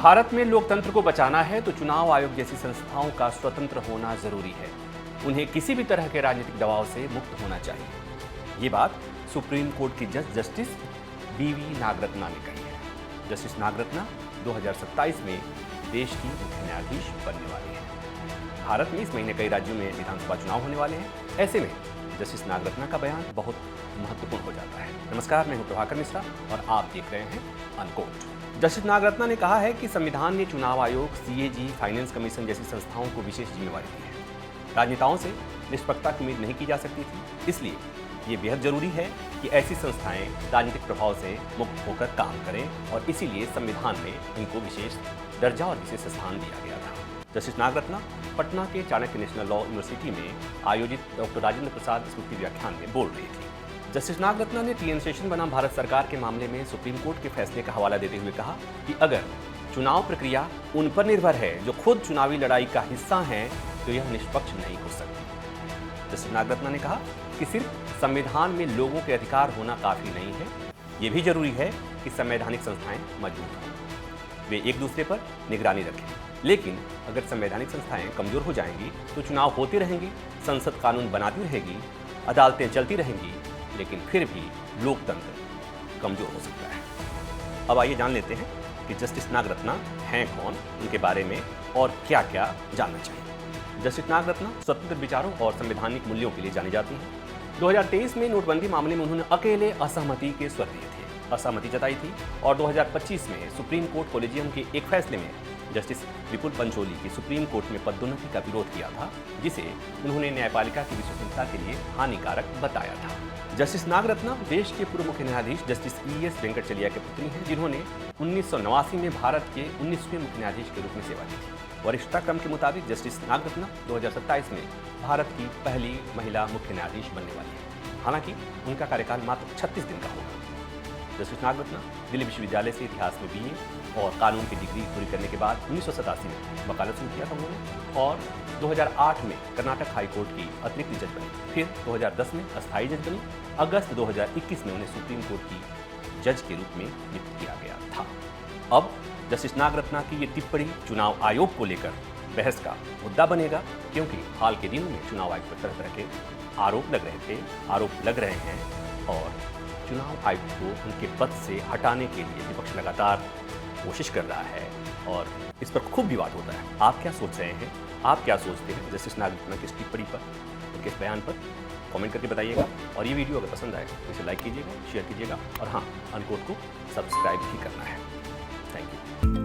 भारत में लोकतंत्र को बचाना है तो चुनाव आयोग जैसी संस्थाओं का स्वतंत्र होना जरूरी है। उन्हें किसी भी तरह के राजनीतिक दबाव से मुक्त होना चाहिए। ये बात सुप्रीम कोर्ट की जस्टिस बीवी नागरत्ना ने कही है। जस्टिस नागरत्ना 2027 में देश की मुख्य न्यायाधीश बनने वाली है। भारत में इस महीने कई राज्यों में विधानसभा चुनाव होने वाले हैं। ऐसे में जस्टिस नागरत्ना का बयान बहुत महत्वपूर्ण हो जाता है। नमस्कार, मैं हूं प्रभाकर मिश्रा और आप देख रहे हैं अनकोट। जस्टिस नागरत्ना ने कहा है कि संविधान ने चुनाव आयोग, सीएजी, फाइनेंस कमीशन जैसी संस्थाओं को विशेष जिम्मेवारी दी है। राजनेताओं से निष्पक्षता की उम्मीद नहीं की जा सकती थी, इसलिए ये बेहद जरूरी है कि ऐसी संस्थाएं राजनीतिक प्रभाव से मुक्त होकर काम करें और इसीलिए संविधान में इनको विशेष दर्जा और विशेष स्थान दिया गया था। जस्टिस नागरत्ना पटना के चाणक्य नेशनल लॉ यूनिवर्सिटी में आयोजित डॉक्टर राजेंद्र प्रसाद स्मृति व्याख्यान में बोल रही थी। जस्टिस नागरत्ना ने टीएन शेषन बनाम भारत सरकार के मामले में सुप्रीम कोर्ट के फैसले का हवाला देते हुए कहा कि अगर चुनाव प्रक्रिया उन पर निर्भर है जो खुद चुनावी लड़ाई का हिस्सा हैं, तो यह निष्पक्ष नहीं हो सकती। जस्टिस नागरत्ना ने कहा कि सिर्फ संविधान में लोगों के अधिकार होना काफी नहीं है, ये भी जरूरी है कि संवैधानिक संस्थाएं मजबूत हों, वे एक दूसरे पर निगरानी रखें। लेकिन अगर संवैधानिक संस्थाएं कमजोर हो जाएंगी तो चुनाव होते रहेंगे, संसद कानून बनाती रहेगी, अदालतें चलती रहेंगी, लेकिन फिर भी लोकतंत्र कमजोर हो सकता है। अब आइए जान लेते हैं कि जस्टिस नागरत्ना हैं कौन, उनके बारे में और क्या क्या जानना चाहिए। जस्टिस नागरत्ना स्वतंत्र विचारों और संवैधानिक मूल्यों के लिए जानी जाती हैं। 2023 में नोटबंदी मामले में उन्होंने अकेले असहमति के स्वर दिए थे, असहमति जताई थी और 2025 में सुप्रीम कोर्ट कोलेजियम के एक फैसले में जस्टिस विपुल पंचोली की सुप्रीम कोर्ट में पदोन्नति का विरोध किया था, जिसे उन्होंने न्यायपालिका की विश्वसनीयता के लिए हानिकारक बताया था। जस्टिस नागरत्ना देश के पूर्व मुख्य न्यायाधीश जस्टिस ES वेंकटचलिया के पुत्री हैं, जिन्होंने 1989 में भारत के 19वें मुख्य न्यायाधीश के रूप में सेवा दी थी। वरिष्ठता क्रम के मुताबिक जस्टिस नागरत्ना 2027 में भारत की पहली महिला मुख्य न्यायाधीश बनने वाली है। हालांकि उनका कार्यकाल मात्र 36 दिन का होगा। जस्टिस नागरत्ना दिल्ली विश्वविद्यालय से इतिहास में BA और कानून की डिग्री पूरी करने के बाद 1987 में वकालत शुरू किया था उन्होंने और 2008 में कर्नाटक हाई कोर्ट की अतिरिक्त जज बनी। फिर 2010 में अस्थायी जज बनी। अगस्त 2021 में उन्हें सुप्रीम कोर्ट की जज के रूप में नियुक्त किया गया था। अब जस्टिस नागरत्ना की ये टिप्पणी चुनाव आयोग को लेकर बहस का मुद्दा बनेगा, क्योंकि हाल के दिनों में चुनाव आयोग पर तरह तरह के आरोप लग रहे हैं और चुनाव आयोग को उनके पद से हटाने के लिए विपक्ष लगातार कोशिश कर रहा है और इस पर खूब विवाद होता है। आप क्या सोच रहे हैं? आप क्या सोचते हैं जस्टिस नागरत्ना की इस टिप्पणी पर, उनके इस बयान पर? कमेंट करके बताइएगा और ये वीडियो अगर पसंद आए तो इसे लाइक कीजिएगा, शेयर कीजिएगा और हाँ, अनकोट को सब्सक्राइब भी करना है। Thank you.